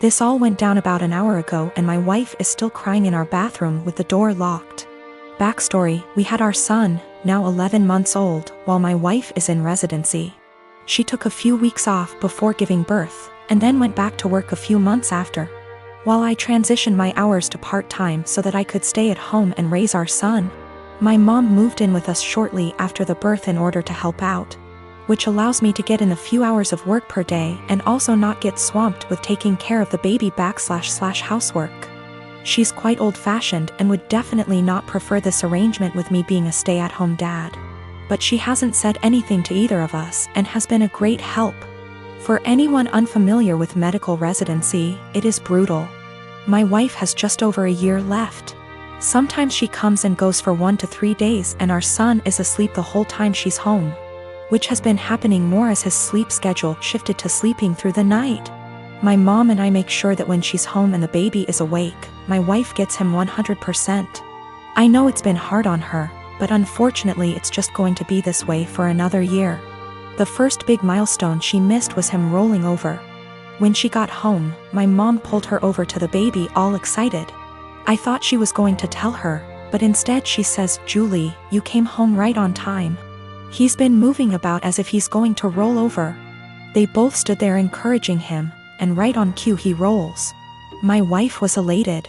This all went down about an hour ago and my wife is still crying in our bathroom with the door locked. Backstory, we had our son, now 11 months old, while my wife is in residency. She took a few weeks off before giving birth, and then went back to work a few months after. While I transitioned my hours to part-time so that I could stay at home and raise our son, my mom moved in with us shortly after the birth in order to help out, which allows me to get in a few hours of work per day and also not get swamped with taking care of the baby / housework. She's quite old-fashioned and would definitely not prefer this arrangement with me being a stay-at-home dad. But she hasn't said anything to either of us and has been a great help. For anyone unfamiliar with medical residency, it is brutal. My wife has just over a year left. Sometimes she comes and goes for 1 to 3 days and our son is asleep the whole time she's home, which has been happening more as his sleep schedule shifted to sleeping through the night. My mom and I make sure that when she's home and the baby is awake, my wife gets him 100%. I know it's been hard on her, but unfortunately it's just going to be this way for another year. The first big milestone she missed was him rolling over. When she got home, my mom pulled her over to the baby all excited. I thought she was going to tell her, but instead she says, "Julie, you came home right on time. He's been moving about as if he's going to roll over." They both stood there encouraging him, and right on cue he rolls. My wife was elated.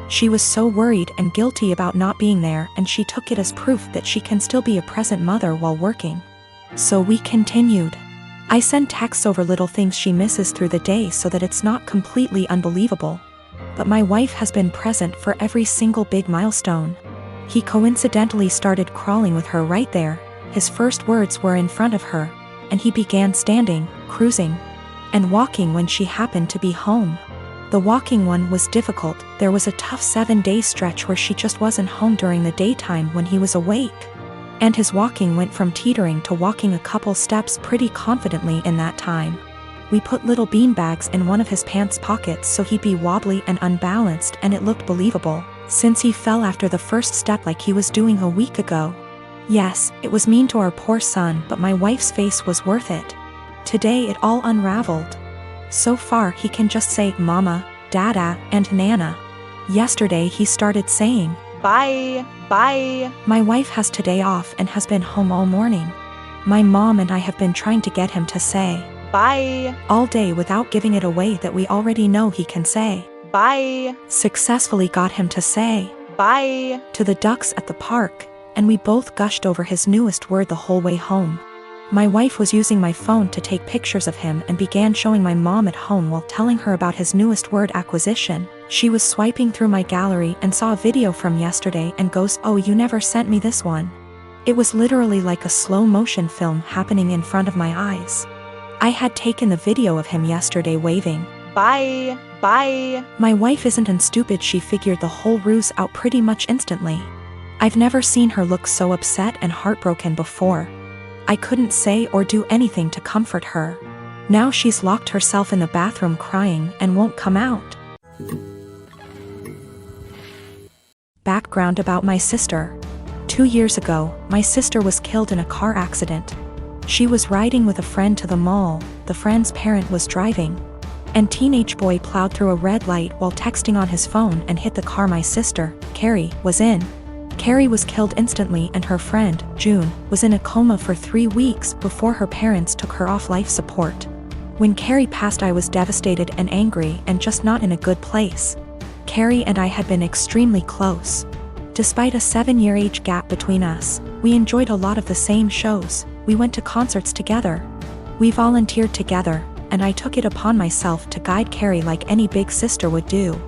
She was so worried and guilty about not being there, and she took it as proof that she can still be a present mother while working. So we continued. I send texts over little things she misses through the day so that it's not completely unbelievable. But my wife has been present for every single big milestone. He coincidentally started crawling with her right there. His first words were in front of her, and he began standing, cruising, and walking when she happened to be home. The walking one was difficult. There was a tough 7-day stretch where she just wasn't home during the daytime when he was awake. And his walking went from teetering to walking a couple steps pretty confidently in that time. We put little beanbags in one of his pants pockets so he'd be wobbly and unbalanced, and it looked believable, since he fell after the first step like he was doing a week ago. Yes, it was mean to our poor son, but my wife's face was worth it. Today it all unraveled. So far he can just say mama, dada, and nana. Yesterday he started saying, "Bye, bye." My wife has today off and has been home all morning. My mom and I have been trying to get him to say, "Bye," all day without giving it away that we already know he can say, "Bye." Successfully got him to say, "Bye," to the ducks at the park, and we both gushed over his newest word the whole way home. My wife was using my phone to take pictures of him and began showing my mom at home while telling her about his newest word acquisition. She was swiping through my gallery and saw a video from yesterday and goes, "Oh, you never sent me this one." It was literally like a slow motion film happening in front of my eyes. I had taken the video of him yesterday waving, "Bye, bye." My wife isn't stupid, she figured the whole ruse out pretty much instantly. I've never seen her look so upset and heartbroken before. I couldn't say or do anything to comfort her. Now she's locked herself in the bathroom crying and won't come out. Background about my sister. 2 years ago, my sister was killed in a car accident. She was riding with a friend to the mall, the friend's parent was driving, and teenage boy plowed through a red light while texting on his phone and hit the car my sister, Carrie, was in. Carrie was killed instantly and her friend, June, was in a coma for 3 weeks before her parents took her off life support. When Carrie passed, I was devastated and angry and just not in a good place. Carrie and I had been extremely close. Despite a 7-year age gap between us, we enjoyed a lot of the same shows, we went to concerts together. We volunteered together, and I took it upon myself to guide Carrie like any big sister would do.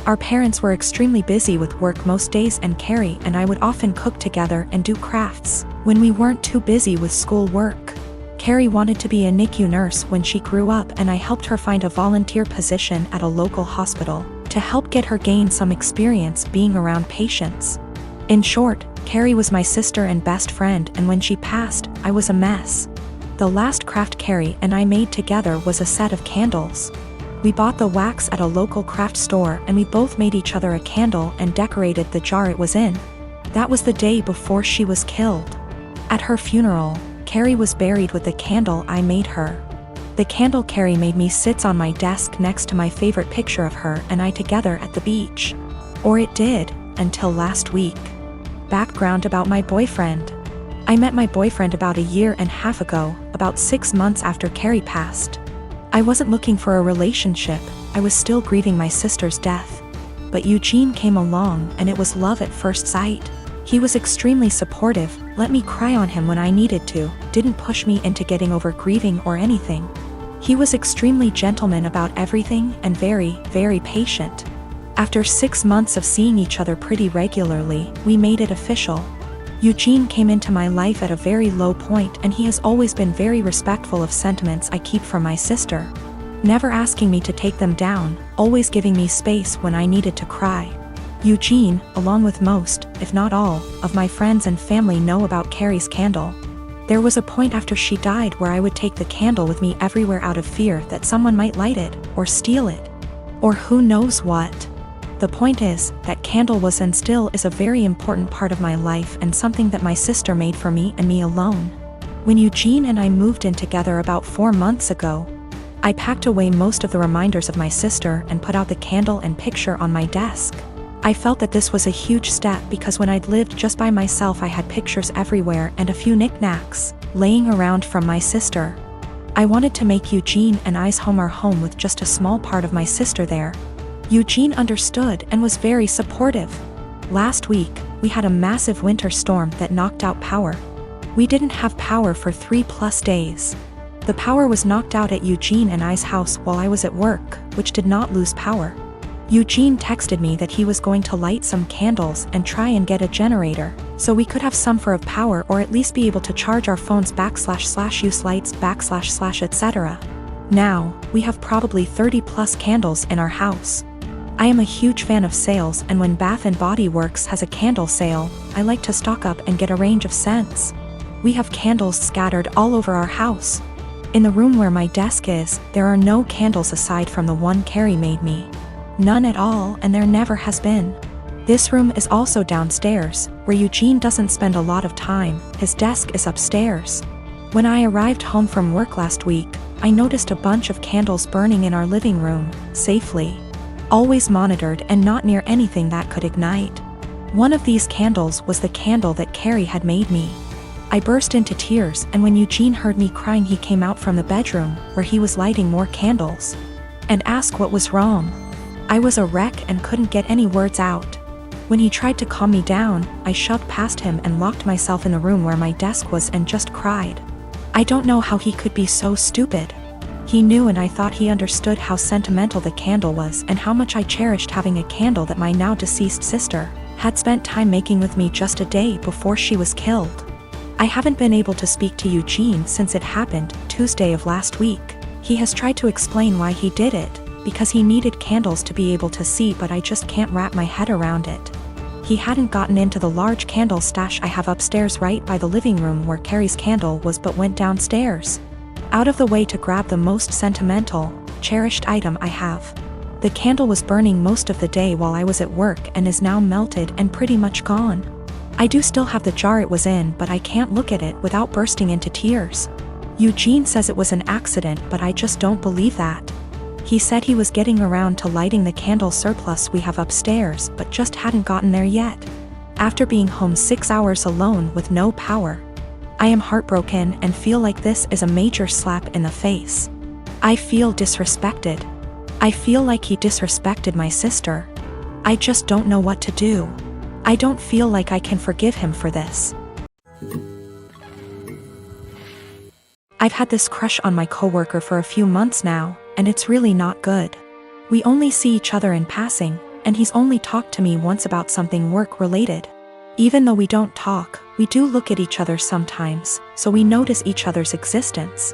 Our parents were extremely busy with work most days, and Carrie and I would often cook together and do crafts when we weren't too busy with school work. Carrie wanted to be a NICU nurse when she grew up, and I helped her find a volunteer position at a local hospital to help get her gain some experience being around patients. In short, Carrie was my sister and best friend, and when she passed, I was a mess. The last craft Carrie and I made together was a set of candles. We bought the wax at a local craft store and we both made each other a candle and decorated the jar it was in. That was the day before she was killed. At her funeral, Carrie was buried with the candle I made her. The candle Carrie made me sits on my desk next to my favorite picture of her and I together at the beach. Or it did, until last week. Background about my boyfriend. I met my boyfriend about a year and a half ago, about 6 months after Carrie passed. I wasn't looking for a relationship, I was still grieving my sister's death. But Eugene came along and it was love at first sight. He was extremely supportive, let me cry on him when I needed to, didn't push me into getting over grieving or anything. He was extremely gentleman about everything and very, very patient. After 6 months of seeing each other pretty regularly, we made it official. Eugene came into my life at a very low point and he has always been very respectful of sentiments I keep from my sister. Never asking me to take them down, always giving me space when I needed to cry. Eugene, along with most, if not all, of my friends and family know about Carrie's candle. There was a point after she died where I would take the candle with me everywhere out of fear that someone might light it, or steal it. Or who knows what. The point is, that candle was and still is a very important part of my life and something that my sister made for me and me alone. When Eugene and I moved in together about 4 months ago, I packed away most of the reminders of my sister and put out the candle and picture on my desk. I felt that this was a huge step because when I'd lived just by myself I had pictures everywhere and a few knickknacks laying around from my sister. I wanted to make Eugene and I's home our home with just a small part of my sister there. Eugene understood and was very supportive. Last week, we had a massive winter storm that knocked out power. We didn't have power for 3+ days. The power was knocked out at Eugene and I's house while I was at work, which did not lose power. Eugene texted me that he was going to light some candles and try and get a generator, so we could have some for of power or at least be able to charge our phones / use lights / etc. Now, we have probably 30+ candles in our house. I am a huge fan of sales and when Bath & Body Works has a candle sale, I like to stock up and get a range of scents. We have candles scattered all over our house. In the room where my desk is, there are no candles aside from the one Carrie made me. None at all, and there never has been. This room is also downstairs, where Eugene doesn't spend a lot of time, his desk is upstairs. When I arrived home from work last week, I noticed a bunch of candles burning in our living room, safely. Always monitored and not near anything that could ignite. One of these candles was the candle that Carrie had made me. I burst into tears and when Eugene heard me crying he came out from the bedroom, where he was lighting more candles, and asked what was wrong. I was a wreck and couldn't get any words out. When he tried to calm me down, I shoved past him and locked myself in the room where my desk was and just cried. I don't know how he could be so stupid. He knew and I thought he understood how sentimental the candle was and how much I cherished having a candle that my now deceased sister had spent time making with me just a day before she was killed. I haven't been able to speak to Eugene since it happened, Tuesday of last week. He has tried to explain why he did it, because he needed candles to be able to see, but I just can't wrap my head around it. He hadn't gotten into the large candle stash I have upstairs right by the living room where Carrie's candle was, but went downstairs, out of the way to grab the most sentimental, cherished item I have. The candle was burning most of the day while I was at work and is now melted and pretty much gone. I do still have the jar it was in, but I can't look at it without bursting into tears. Eugene says it was an accident, but I just don't believe that. He said he was getting around to lighting the candle surplus we have upstairs, but just hadn't gotten there yet. After being home 6 hours alone with no power. I am heartbroken and feel like this is a major slap in the face. I feel disrespected. I feel like he disrespected my sister. I just don't know what to do. I don't feel like I can forgive him for this. I've had this crush on my coworker for a few months now, and it's really not good. We only see each other in passing, and he's only talked to me once about something work-related. Even though we don't talk, we do look at each other sometimes, so we notice each other's existence.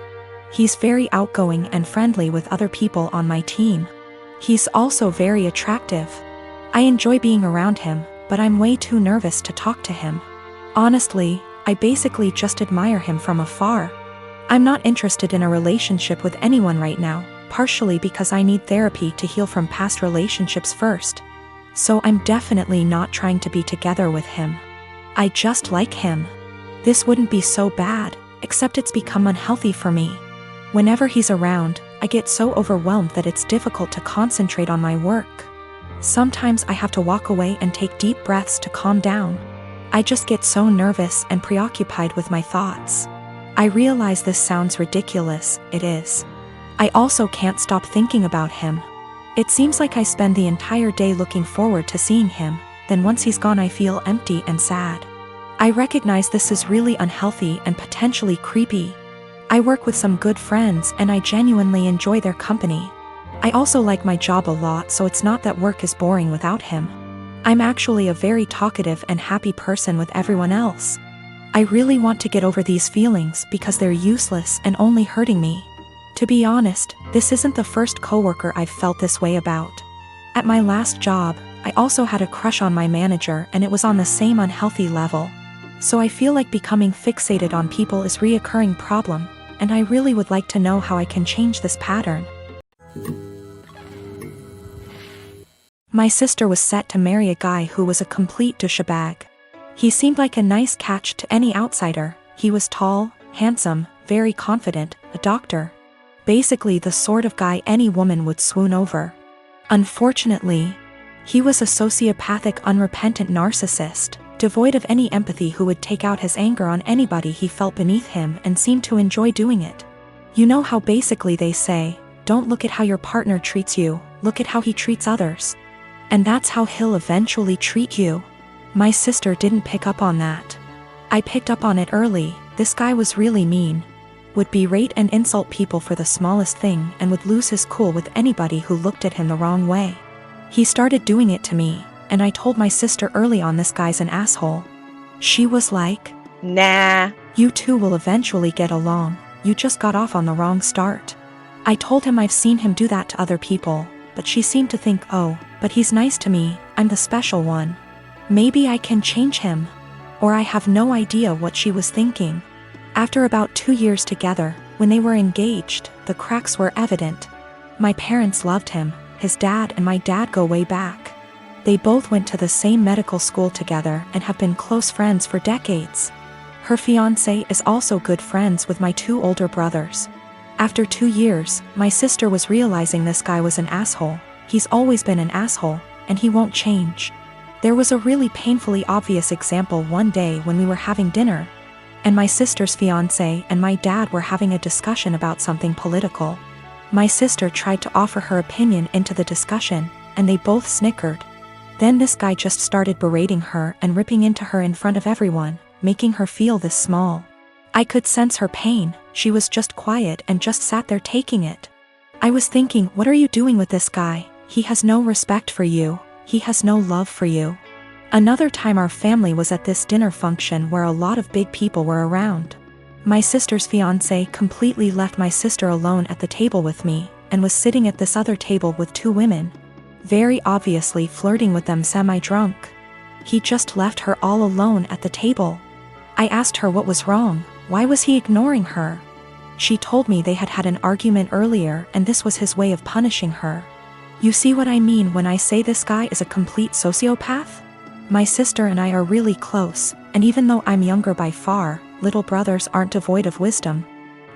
He's very outgoing and friendly with other people on my team. He's also very attractive. I enjoy being around him, but I'm way too nervous to talk to him. Honestly, I basically just admire him from afar. I'm not interested in a relationship with anyone right now, partially because I need therapy to heal from past relationships first. So I'm definitely not trying to be together with him. I just like him. This wouldn't be so bad, except it's become unhealthy for me. Whenever he's around, I get so overwhelmed that it's difficult to concentrate on my work. Sometimes I have to walk away and take deep breaths to calm down. I just get so nervous and preoccupied with my thoughts. I realize this sounds ridiculous, it is. I also can't stop thinking about him. It seems like I spend the entire day looking forward to seeing him, then once he's gone I feel empty and sad. I recognize this is really unhealthy and potentially creepy. I work with some good friends and I genuinely enjoy their company. I also like my job a lot, so it's not that work is boring without him. I'm actually a very talkative and happy person with everyone else. I really want to get over these feelings because they're useless and only hurting me. To be honest, this isn't the first coworker I've felt this way about. At my last job, I also had a crush on my manager and it was on the same unhealthy level. So I feel like becoming fixated on people is a reoccurring problem, and I really would like to know how I can change this pattern. My sister was set to marry a guy who was a complete douchebag. He seemed like a nice catch to any outsider. He was tall, handsome, very confident, a doctor. Basically the sort of guy any woman would swoon over. Unfortunately, he was a sociopathic, unrepentant narcissist, devoid of any empathy, who would take out his anger on anybody he felt beneath him and seemed to enjoy doing it. You know how basically they say, don't look at how your partner treats you, look at how he treats others. And that's how he'll eventually treat you. My sister didn't pick up on that. I picked up on it early. This guy was really mean. Would berate and insult people for the smallest thing and would lose his cool with anybody who looked at him the wrong way. He started doing it to me, and I told my sister early on, this guy's an asshole. She was like, Nah. You two will eventually get along, you just got off on the wrong start. I told him I've seen him do that to other people, but she seemed to think, oh, but he's nice to me, I'm the special one. Maybe I can change him. Or I have no idea what she was thinking. After about 2 years together, when they were engaged, the cracks were evident. My parents loved him, his dad and my dad go way back. They both went to the same medical school together and have been close friends for decades. Her fiancé is also good friends with my 2 older brothers. After 2 years, my sister was realizing this guy was an asshole. He's always been an asshole, and he won't change. There was a really painfully obvious example one day when we were having dinner, and my sister's fiancé and my dad were having a discussion about something political. My sister tried to offer her opinion into the discussion, and they both snickered. Then this guy just started berating her and ripping into her in front of everyone, making her feel this small. I could sense her pain. She was just quiet and just sat there taking it. I was thinking, what are you doing with this guy? He has no respect for you. He has no love for you. Another time our family was at this dinner function where a lot of big people were around. My sister's fiancé completely left my sister alone at the table with me, and was sitting at this other table with 2 women, very obviously flirting with them semi-drunk. He just left her all alone at the table. I asked her what was wrong, why was he ignoring her? She told me they had had an argument earlier and this was his way of punishing her. You see what I mean when I say this guy is a complete sociopath? My sister and I are really close, and even though I'm younger by far, little brothers aren't devoid of wisdom.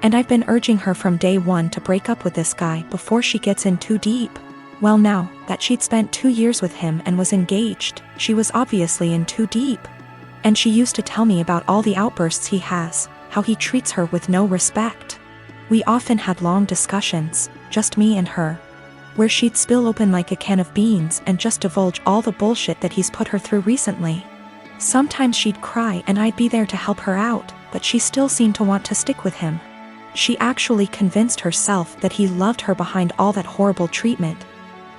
And I've been urging her from day one to break up with this guy before she gets in too deep. Well, now that she'd spent 2 years with him and was engaged, she was obviously in too deep. And she used to tell me about all the outbursts he has, how he treats her with no respect. We often had long discussions, just me and her, where she'd spill open like a can of beans and just divulge all the bullshit that he's put her through recently. Sometimes she'd cry and I'd be there to help her out, but she still seemed to want to stick with him. She actually convinced herself that he loved her behind all that horrible treatment,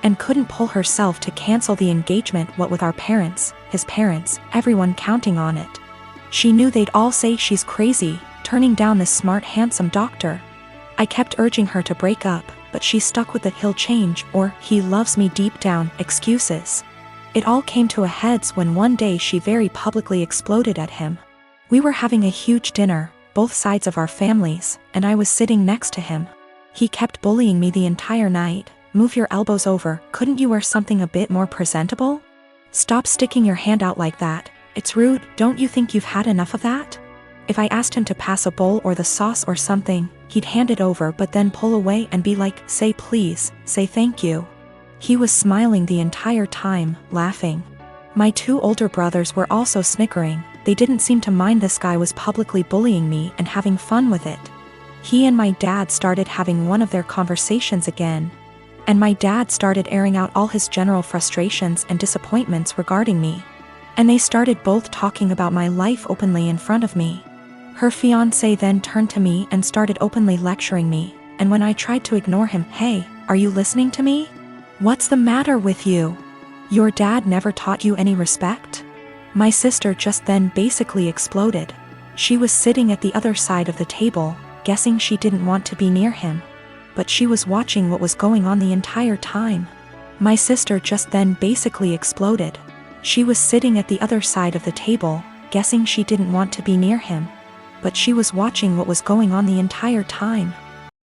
and couldn't pull herself to cancel the engagement, what with our parents, his parents, everyone counting on it. She knew they'd all say she's crazy, turning down this smart, handsome doctor. I kept urging her to break up, but she stuck with the he'll change or he loves me deep down excuses. It all came to a head when one day she very publicly exploded at him. We were having a huge dinner, both sides of our families, and I was sitting next to him. He kept bullying me the entire night. Move your elbows over, couldn't you wear something a bit more presentable? Stop sticking your hand out like that, it's rude, don't you think you've had enough of that? If I asked him to pass a bowl or the sauce or something, he'd hand it over but then pull away and be like, "Say please, say thank you." He was smiling the entire time, laughing. My 2 older brothers were also snickering. They didn't seem to mind this guy was publicly bullying me and having fun with it. He and my dad started having one of their conversations again. And my dad started airing out all his general frustrations and disappointments regarding me. And they started both talking about my life openly in front of me. Her fiancé then turned to me and started openly lecturing me, and when I tried to ignore him, "Hey, are you listening to me? What's the matter with you? Your dad never taught you any respect?" My sister just then basically exploded. She was sitting at the other side of the table, guessing she didn't want to be near him. But she was watching what was going on the entire time. My sister just then basically exploded. She was sitting at the other side of the table, guessing she didn't want to be near him. But she was watching what was going on the entire time.